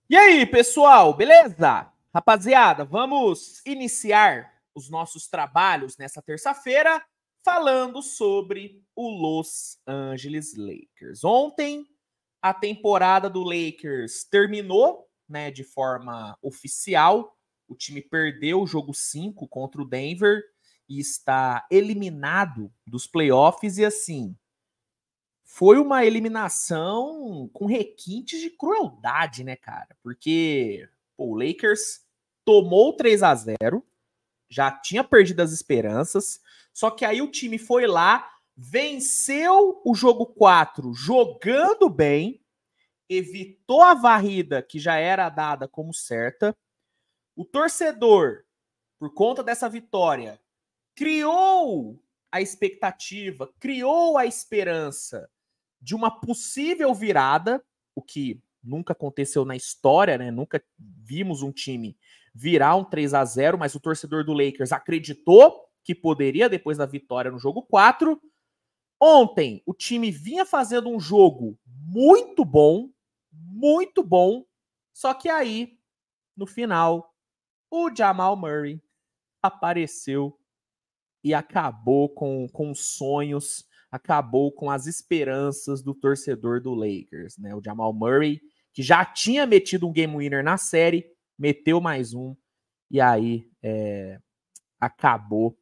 E aí, pessoal, beleza? Rapaziada, vamos iniciar os nossos trabalhos nessa terça-feira falando sobre o Los Angeles Lakers. Ontem, a temporada do Lakers terminou, né, de forma oficial. O time perdeu o jogo 5 contra o Denver e está eliminado dos playoffs e assim, foi uma eliminação com requintes de crueldade, né, cara? Porque pô, o Lakers tomou 3-0, já tinha perdido as esperanças, só que aí o time foi lá, venceu o jogo 4 jogando bem, evitou a varrida que já era dada como certa. O torcedor, por conta dessa vitória, criou a expectativa, criou a esperança de uma possível virada, o que nunca aconteceu na história, né? Nunca vimos um time virar um 3-0, mas o torcedor do Lakers acreditou que poderia depois da vitória no jogo 4. Ontem, o time vinha fazendo um jogo muito bom, só que aí, no final, o Jamal Murray apareceu e acabou com os sonhos, acabou com as esperanças do torcedor do Lakers, né? O Jamal Murray, que já tinha metido um game winner na série, meteu mais um, e aí acabou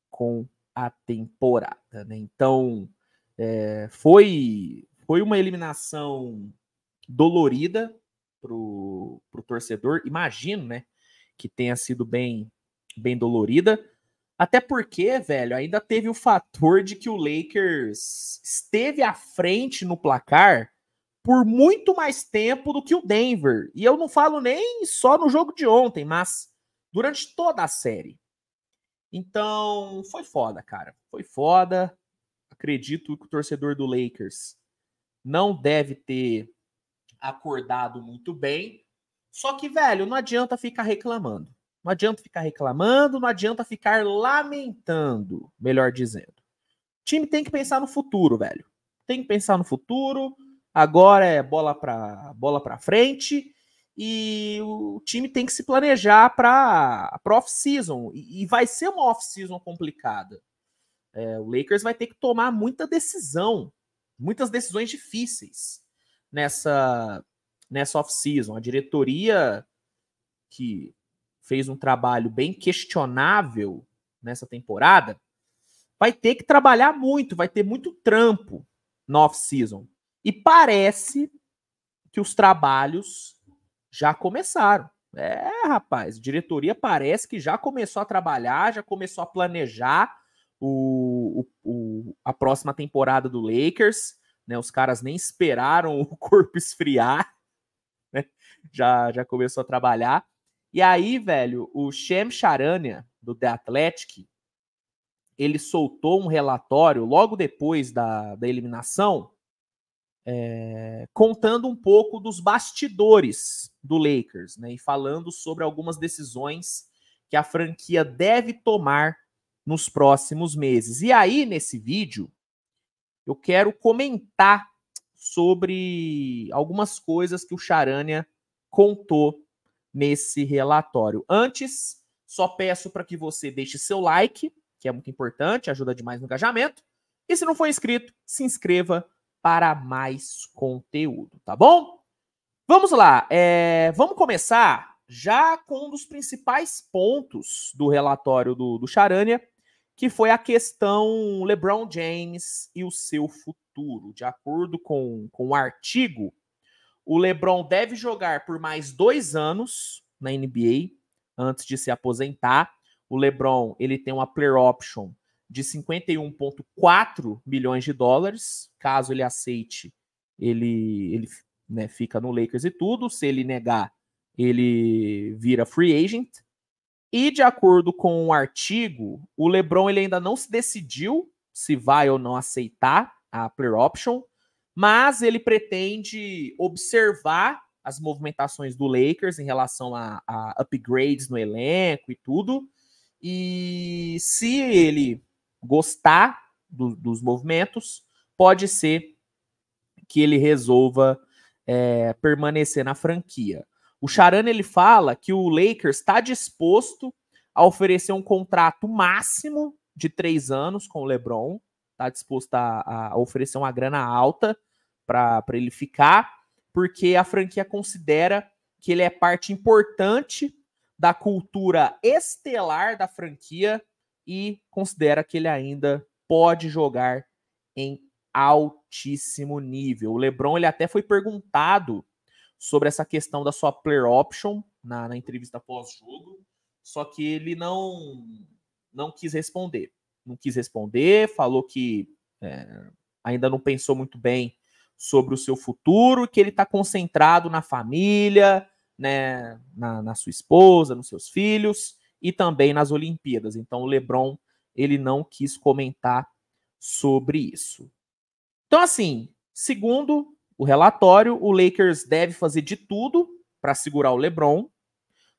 com a temporada, né? Então, foi uma eliminação dolorida pro torcedor, imagino, né? Que tenha sido bem dolorida. Até porque, velho, ainda teve o fator de que o Lakers esteve à frente no placar por muito mais tempo do que o Denver. E eu não falo nem só no jogo de ontem, mas durante toda a série. Então, foi foda, cara. Foi foda. Acredito que o torcedor do Lakers não deve ter acordado muito bem. Só que, velho, não adianta ficar reclamando. Não adianta ficar reclamando, não adianta ficar lamentando, melhor dizendo. O time tem que pensar no futuro, velho. Tem que pensar no futuro. Agora é bola pra frente. E o time tem que se planejar para off-season. E vai ser uma off-season complicada. O Lakers vai ter que tomar muita decisão. Muitas decisões difíceis nessa off-season. A diretoria que fez um trabalho bem questionável nessa temporada, vai ter que trabalhar muito, vai ter muito trampo na off-season. E parece que os trabalhos já começaram. Rapaz, a diretoria parece que já começou a trabalhar, já começou a planejar a próxima temporada do Lakers. Né? Os caras nem esperaram o corpo esfriar, né? Já começou a trabalhar. E aí, velho, o Shams Charania, do The Athletic, ele soltou um relatório logo depois da eliminação, contando um pouco dos bastidores do Lakers, né, e falando sobre algumas decisões que a franquia deve tomar nos próximos meses. E aí, nesse vídeo, eu quero comentar sobre algumas coisas que o Charania contou nesse relatório. Antes, só peço para que você deixe seu like, que é muito importante, ajuda demais no engajamento. E se não for inscrito, se inscreva para mais conteúdo, tá bom? Vamos lá, vamos começar já com um dos principais pontos do relatório do Charania, que foi a questão LeBron James e o seu futuro. De acordo com o artigo, o LeBron deve jogar por mais 2 anos na NBA antes de se aposentar. O LeBron ele tem uma player option de 51,4 milhões de dólares. Caso ele aceite, ele né, fica no Lakers e tudo. Se ele negar, ele vira free agent. E de acordo com o artigo, o LeBron ele ainda não se decidiu se vai ou não aceitar a player option, mas ele pretende observar as movimentações do Lakers em relação a upgrades no elenco e tudo. E se ele gostar dos movimentos, pode ser que ele resolva permanecer na franquia. O Charania, ele fala que o Lakers está disposto a oferecer um contrato máximo de 3 anos com o LeBron, está disposto a oferecer uma grana alta para ele ficar, porque a franquia considera que ele é parte importante da cultura estelar da franquia e considera que ele ainda pode jogar em altíssimo nível. O LeBron, ele até foi perguntado sobre essa questão da sua player option na entrevista pós-jogo, só que ele não quis responder. Não quis responder, falou que ainda não pensou muito bem sobre o seu futuro, que ele está concentrado na família, né, na sua esposa, nos seus filhos e também nas Olimpíadas. Então o LeBron, ele não quis comentar sobre isso. Então, assim, segundo o relatório, o Lakers deve fazer de tudo para segurar o LeBron,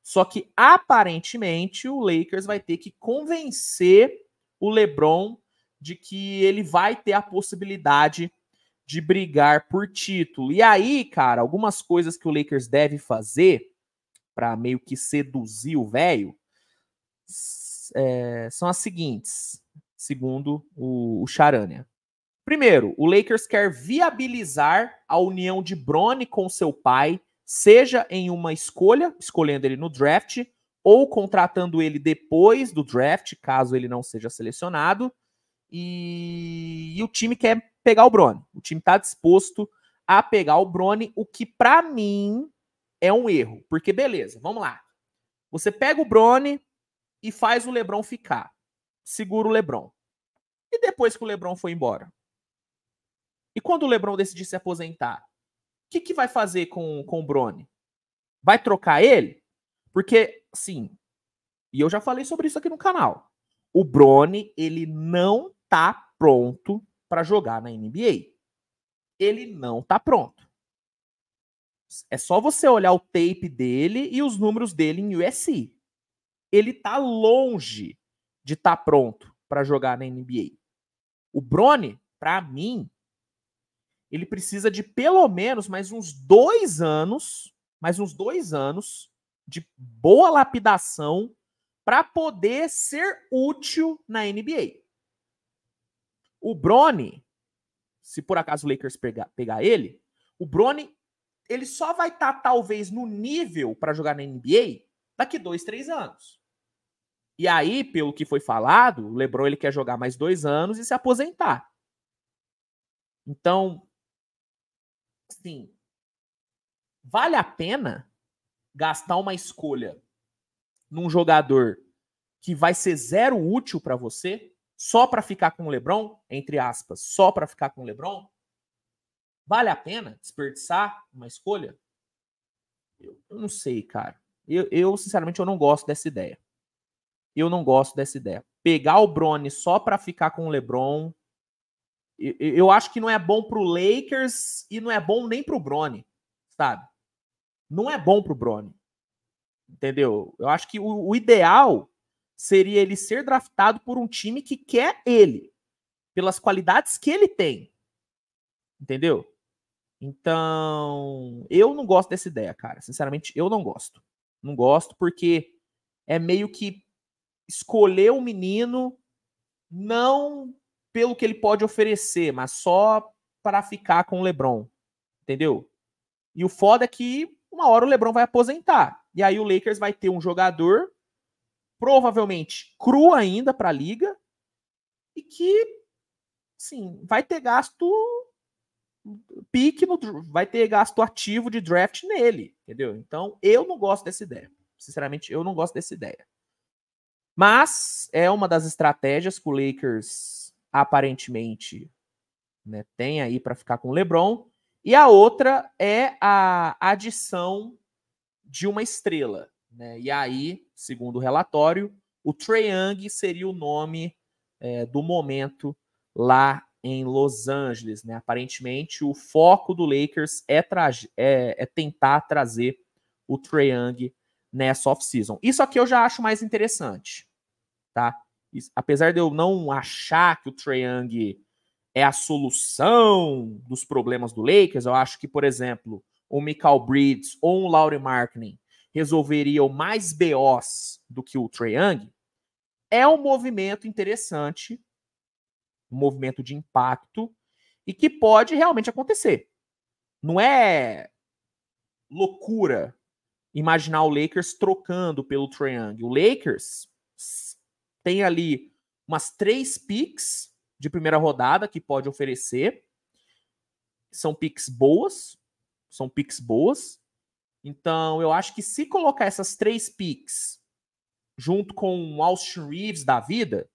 só que aparentemente o Lakers vai ter que convencer o LeBron de que ele vai ter a possibilidade de brigar por título. E aí, cara, algumas coisas que o Lakers deve fazer para meio que seduzir o velho são as seguintes, segundo o Charania. Primeiro, o Lakers quer viabilizar a união de Bronny com seu pai, seja em uma escolha, escolhendo ele no draft, ou contratando ele depois do draft, caso ele não seja selecionado. E o time quer pegar o Bronny. O time está disposto a pegar o Bronny, o que para mim é um erro. Porque beleza, vamos lá. Você pega o Bronny e faz o LeBron ficar. Segura o LeBron. E depois que o LeBron foi embora? E quando o LeBron decidir se aposentar, o que vai fazer com o Bronny? Vai trocar ele? Porque, sim, e eu já falei sobre isso aqui no canal, o Bronny, ele não tá pronto para jogar na NBA. Ele não tá pronto. É só você olhar o tape dele e os números dele em USC. Ele tá longe de estar pronto para jogar na NBA. O Bronny, para mim, ele precisa de pelo menos mais uns 2 anos, de boa lapidação para poder ser útil na NBA. O Bronny, se por acaso o Lakers pegar ele, o Bronny, ele só vai estar talvez no nível para jogar na NBA daqui 2, 3 anos. E aí, pelo que foi falado, o LeBron ele quer jogar mais 2 anos e se aposentar. Então, sim, vale a pena gastar uma escolha num jogador que vai ser zero útil para você, só para ficar com o LeBron, entre aspas, só para ficar com o LeBron? Vale a pena desperdiçar uma escolha? Eu não sei, cara. Sinceramente, eu não gosto dessa ideia. Eu não gosto dessa ideia. Pegar o Bronny só para ficar com o LeBron, eu acho que não é bom pro Lakers e não é bom nem pro Bronny, sabe? Não é bom pro Bronny. Entendeu? Eu acho que o ideal seria ele ser draftado por um time que quer ele, pelas qualidades que ele tem. Entendeu? Então, eu não gosto dessa ideia, cara. Sinceramente, eu não gosto. Não gosto porque é meio que escolher um menino não pelo que ele pode oferecer, mas só para ficar com o LeBron. Entendeu? E o foda é que uma hora o LeBron vai aposentar. E aí o Lakers vai ter um jogador provavelmente cru ainda para a liga e que, sim, vai ter gasto vai ter gasto ativo de draft nele, entendeu? Então, eu não gosto dessa ideia. Sinceramente, eu não gosto dessa ideia. Mas é uma das estratégias que o Lakers aparentemente, né, tem aí para ficar com o LeBron. E a outra é a adição de uma estrela, né? E aí, segundo o relatório, o Trae Young seria o nome do momento lá em Los Angeles, né? Aparentemente, o foco do Lakers é tentar trazer o Trae Young nessa off-season. Isso aqui eu já acho mais interessante, tá? Apesar de eu não achar que o Trae Young é a solução dos problemas do Lakers, eu acho que, por exemplo, o Mikal Bridges ou um Lauri Markkanen resolveriam mais BOs do que o Trae Young, é um movimento interessante, um movimento de impacto e que pode realmente acontecer. Não é loucura imaginar o Lakers trocando pelo Trae Young. O Lakers tem ali umas 3 picks de primeira rodada que pode oferecer. São picks boas. Então, eu acho que se colocar essas 3 picks junto com o Austin Reeves da vida,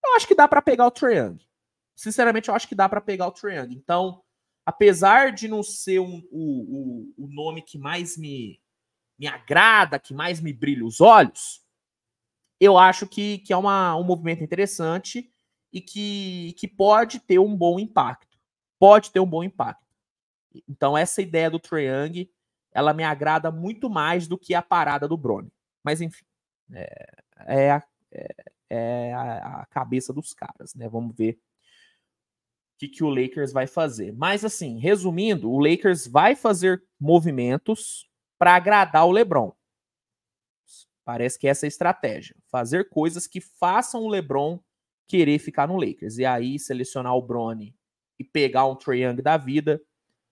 eu acho que dá para pegar o Trae Young. Sinceramente, eu acho que dá para pegar o Trae Young. Então, apesar de não ser o nome que mais me agrada, que mais me brilha os olhos, eu acho que é um movimento interessante e que pode ter um bom impacto. Então, essa ideia do Trae Young, ela me agrada muito mais do que a parada do Bronny. Mas, enfim, é a cabeça dos caras, né? Vamos ver o que o Lakers vai fazer. Mas, assim, resumindo, o Lakers vai fazer movimentos para agradar o LeBron. Parece que essa é a estratégia. Fazer coisas que façam o LeBron querer ficar no Lakers. E aí, selecionar o Bronny e pegar um Trae Young da vida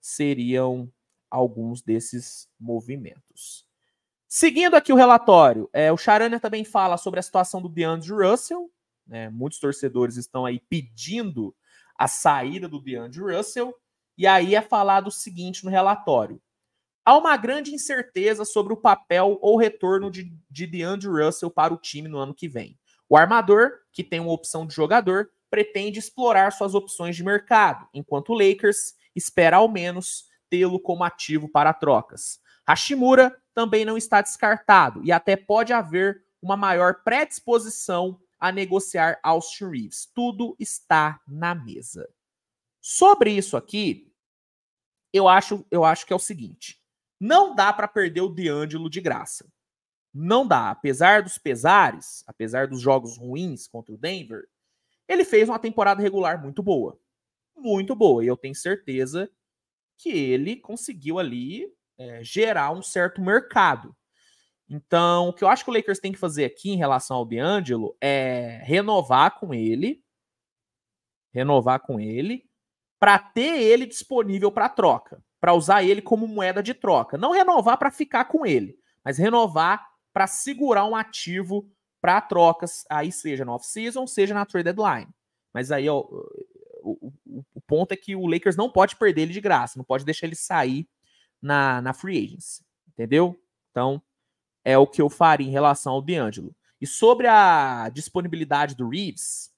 seriam alguns desses movimentos. Seguindo aqui o relatório, o Charania também fala sobre a situação do DeAndre Russell. Né? Muitos torcedores estão aí pedindo a saída do DeAndre Russell. E aí é falado o seguinte no relatório. Há uma grande incerteza sobre o papel ou retorno de DeAndre Russell para o time no ano que vem. O armador, que tem uma opção de jogador, pretende explorar suas opções de mercado, enquanto o Lakers espera ao menos tê-lo como ativo para trocas. Hachimura também não está descartado e até pode haver uma maior predisposição a negociar Austin Reeves. Tudo está na mesa. Sobre isso aqui, eu acho que é o seguinte. Não dá para perder o D'Angelo de graça. Não dá. Apesar dos pesares, apesar dos jogos ruins contra o Denver, ele fez uma temporada regular muito boa. Muito boa. E eu tenho certeza que ele conseguiu ali gerar um certo mercado. Então, o que eu acho que o Lakers tem que fazer aqui em relação ao D'Angelo é renovar com ele para ter ele disponível para troca, para usar ele como moeda de troca. Não renovar para ficar com ele, mas renovar para segurar um ativo para trocas, aí seja no off-season, seja na trade deadline. Mas aí ó, o ponto é que o Lakers não pode perder ele de graça, não pode deixar ele sair na free agency, entendeu? Então, é o que eu faria em relação ao D'Angelo. E sobre a disponibilidade do Reeves,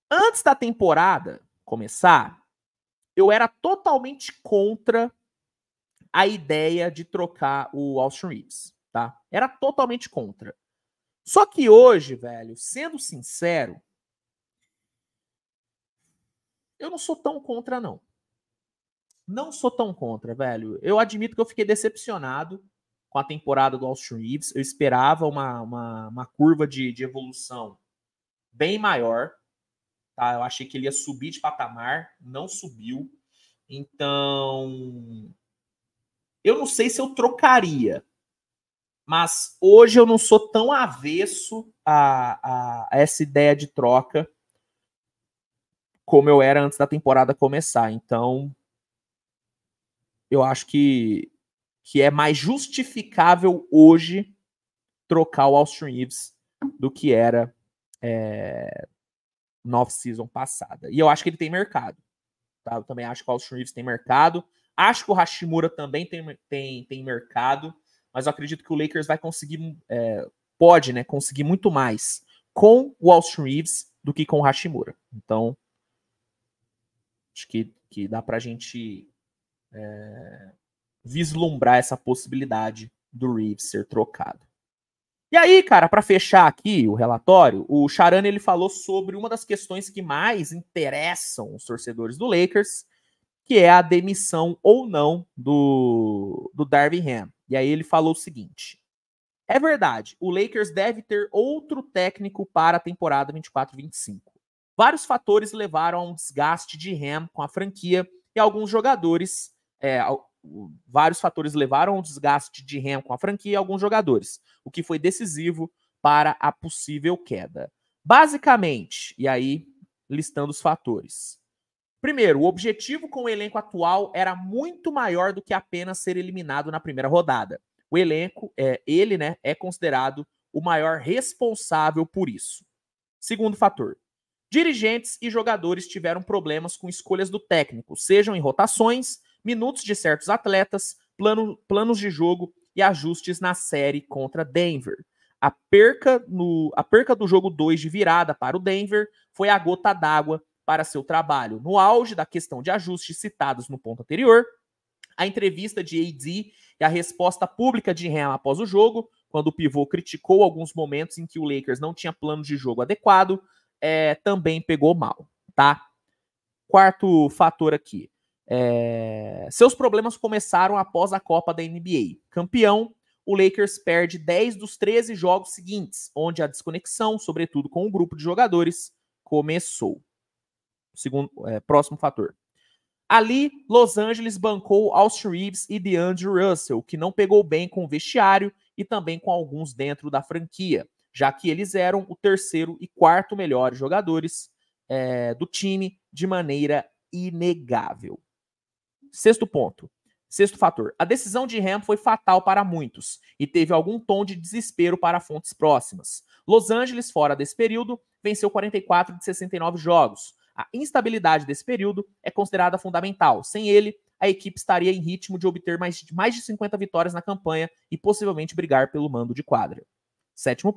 antes da temporada começar, eu era totalmente contra a ideia de trocar o Austin Reeves, tá? Era totalmente contra. Só que hoje, velho, sendo sincero, eu não sou tão contra, não. Não sou tão contra, velho. Eu admito que eu fiquei decepcionado com a temporada do Austin Reeves. Eu esperava uma curva de evolução bem maior. Tá? Eu achei que ele ia subir de patamar, não subiu. Então, eu não sei se eu trocaria, mas hoje eu não sou tão avesso a essa ideia de troca como eu era antes da temporada começar. Então, eu acho que é mais justificável hoje trocar o Austin Reeves do que era na off-season passada. E eu acho que ele tem mercado. Tá? Eu também acho que o Austin Reeves tem mercado. Acho que o Hachimura também tem mercado. Mas eu acredito que o Lakers vai conseguir, pode, né, conseguir muito mais com o Austin Reeves do que com o Hachimura. Então, acho que dá pra gente vislumbrar essa possibilidade do Reeves ser trocado. E aí, cara, para fechar aqui o relatório, o Charania ele falou sobre uma das questões que mais interessam os torcedores do Lakers, que é a demissão ou não do Darvin Ham. E aí ele falou o seguinte: é verdade, o Lakers deve ter outro técnico para a temporada 24-25. Vários fatores levaram a um desgaste de Ham com a franquia e alguns jogadores vários fatores levaram ao desgaste de Ham com a franquia e alguns jogadores, o que foi decisivo para a possível queda. Basicamente, e aí listando os fatores. Primeiro, o objetivo com o elenco atual era muito maior do que apenas ser eliminado na primeira rodada. O elenco, ele, né, é considerado o maior responsável por isso. Segundo fator, dirigentes e jogadores tiveram problemas com escolhas do técnico, sejam em rotações, minutos de certos atletas, planos de jogo e ajustes na série contra Denver. A perca do jogo 2 de virada para o Denver foi a gota d'água para seu trabalho. No auge da questão de ajustes citados no ponto anterior, a entrevista de AD e a resposta pública de Ham após o jogo, quando o pivô criticou alguns momentos em que o Lakers não tinha plano de jogo adequado, também pegou mal, tá? Quarto fator aqui. Seus problemas começaram após a Copa da NBA. Campeão, o Lakers perde 10 dos 13 jogos seguintes, onde a desconexão, sobretudo com o grupo de jogadores, começou. Próximo fator. Ali, Los Angeles bancou Austin Reeves e DeAndre Russell, que não pegou bem com o vestiário e também com alguns dentro da franquia, já que eles eram o terceiro e quarto melhores jogadores do time de maneira inegável. Sexto fator. A decisão de Ham foi fatal para muitos e teve algum tom de desespero para fontes próximas. Los Angeles, fora desse período, venceu 44 de 69 jogos. A instabilidade desse período é considerada fundamental. Sem ele, a equipe estaria em ritmo de obter mais de 50 vitórias na campanha e possivelmente brigar pelo mando de quadra. Sétimo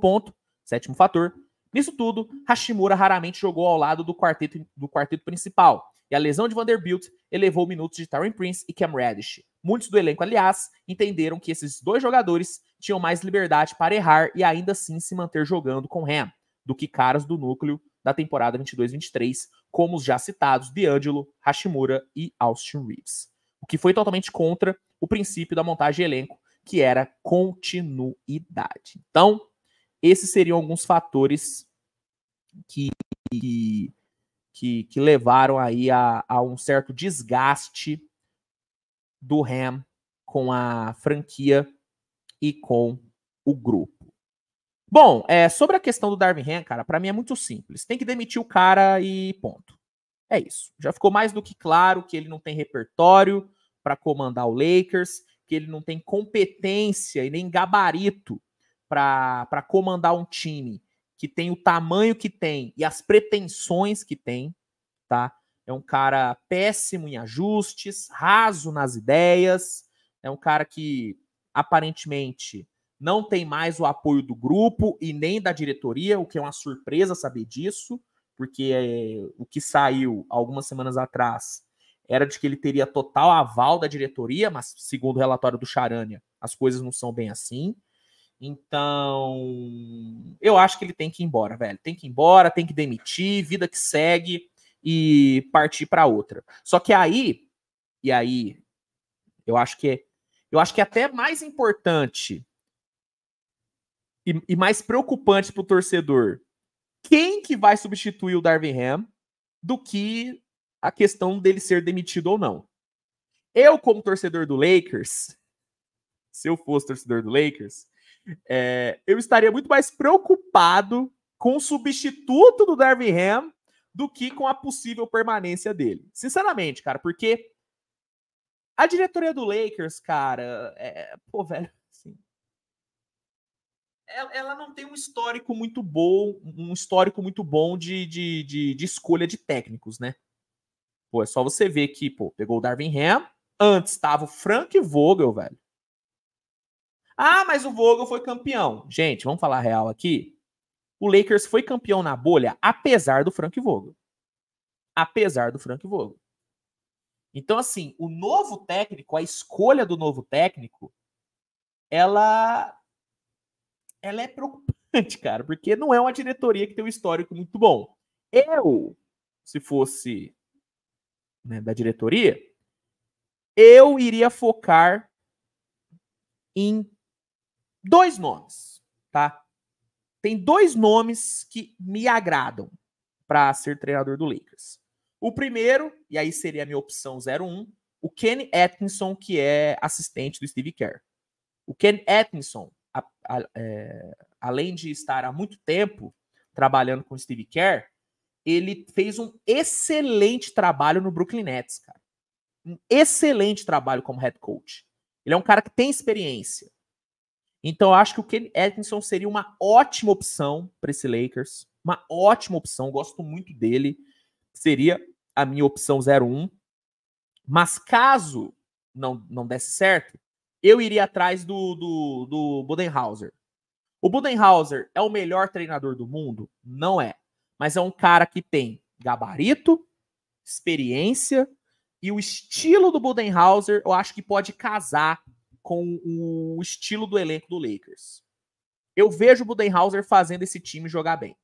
fator. Nisso tudo, Hachimura raramente jogou ao lado do quarteto principal, e a lesão de Vanderbilt elevou minutos de Taurean Prince e Cam Reddish. Muitos do elenco, aliás, entenderam que esses dois jogadores tinham mais liberdade para errar e ainda assim se manter jogando com Ham, do que caras do núcleo da temporada 22-23, como os já citados D'Angelo, Hachimura e Austin Reeves. O que foi totalmente contra o princípio da montagem de elenco, que era continuidade. Então, esses seriam alguns fatores que levaram aí a um certo desgaste do Ham com a franquia e com o grupo. Bom, sobre a questão do Darvin Ham, cara, pra mim é muito simples. Tem que demitir o cara e ponto. É isso. Já ficou mais do que claro que ele não tem repertório para comandar o Lakers, que ele não tem competência e nem gabarito para comandar um time que tem o tamanho que tem e as pretensões que tem, tá? É um cara péssimo em ajustes, raso nas ideias, é um cara que aparentemente não tem mais o apoio do grupo e nem da diretoria, o que é uma surpresa saber disso, porque o que saiu algumas semanas atrás era de que ele teria total aval da diretoria, mas segundo o relatório do Charania, as coisas não são bem assim. Então, eu acho que ele tem que ir embora, velho. Tem que ir embora, tem que demitir, vida que segue e partir para outra. Só que aí, eu acho que é até mais importante e mais preocupante para o torcedor quem que vai substituir o Darvin Ham do que a questão dele ser demitido ou não. Eu, como torcedor do Lakers, se eu fosse torcedor do Lakers, eu estaria muito mais preocupado com o substituto do Darvin Ham do que com a possível permanência dele. Sinceramente, cara, porque a diretoria do Lakers, cara, pô, velho, assim, ela não tem um histórico muito bom, de escolha de técnicos, né? Pô, é só você ver que, pô, pegou o Darvin Ham, antes estava o Frank Vogel, velho. Ah, mas o Vogel foi campeão. Gente, vamos falar a real aqui. O Lakers foi campeão na bolha, apesar do Frank Vogel. Então, assim, o novo técnico, a escolha do novo técnico, ela é preocupante, cara, porque não é uma diretoria que tem um histórico muito bom. Eu, se fosse, né, da diretoria, eu iria focar em 2 nomes, tá? Tem 2 nomes que me agradam para ser treinador do Lakers. O primeiro, e aí seria a minha opção 01, o Kenny Atkinson, que é assistente do Steve Kerr. O Kenny Atkinson, além de estar há muito tempo trabalhando com o Steve Kerr, ele fez um excelente trabalho no Brooklyn Nets, cara. Um excelente trabalho como head coach. Ele é um cara que tem experiência. Então, eu acho que o Kenny Atkinson seria uma ótima opção para esse Lakers. Uma ótima opção. Gosto muito dele. Seria a minha opção 01. Mas caso não desse certo, eu iria atrás do Budenholzer. O Budenholzer é o melhor treinador do mundo? Não é. Mas é um cara que tem gabarito, experiência, e o estilo do Budenholzer eu acho que pode casar com o estilo do elenco do Lakers. Eu vejo o Budenholzer fazendo esse time jogar bem.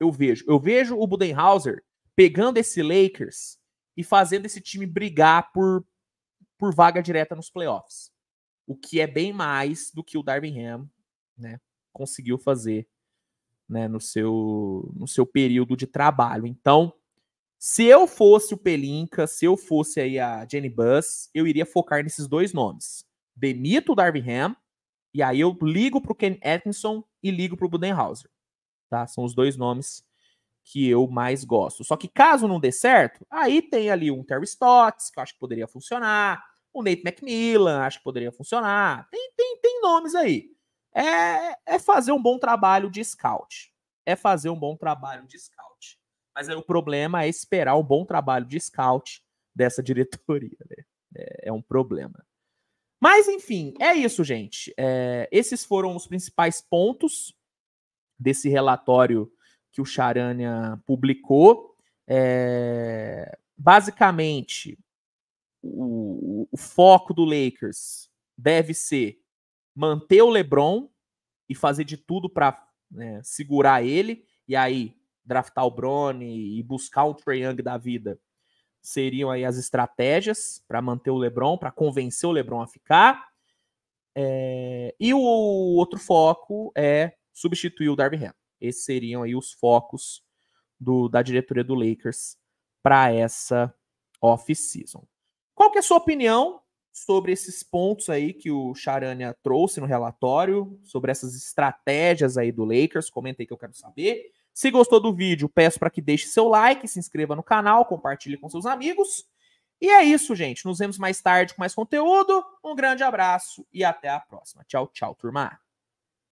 Eu vejo o Budenholzer pegando esse Lakers e fazendo esse time brigar por vaga direta nos playoffs. O que é bem mais do que o Darvin Ham, né, conseguiu fazer, né, no seu período de trabalho. Então, se eu fosse o Pelinka, se eu fosse aí a Jenny Buss, eu iria focar nesses dois nomes. Demito o Darvin Ham, e aí eu ligo pro Ken Atkinson e ligo pro Budenholzer. Tá? São os dois nomes que eu mais gosto. Só que caso não dê certo, aí tem ali um Terry Stotts, que eu acho que poderia funcionar, o Nate McMillan, acho que poderia funcionar. Tem nomes aí. É fazer um bom trabalho de scout. É fazer um bom trabalho de scout. Mas aí o problema é esperar um bom trabalho de scout dessa diretoria, né? É um problema. Mas, enfim, é isso, gente. Esses foram os principais pontos desse relatório que o Charania publicou. Basicamente, o foco do Lakers deve ser manter o LeBron e fazer de tudo para, né, segurar ele, e aí draftar o Bronny e buscar o Trae Young da vida seriam aí as estratégias para manter o LeBron, para convencer o LeBron a ficar. E o outro foco é substituir o Darvin Ham. Esses seriam aí os focos da diretoria do Lakers para essa off-season. Qual que é a sua opinião sobre esses pontos aí que o Charania trouxe no relatório, sobre essas estratégias aí do Lakers? Comenta aí que eu quero saber. Se gostou do vídeo, peço para que deixe seu like, se inscreva no canal, compartilhe com seus amigos. E é isso, gente. Nos vemos mais tarde com mais conteúdo. Um grande abraço e até a próxima. Tchau, tchau, turma.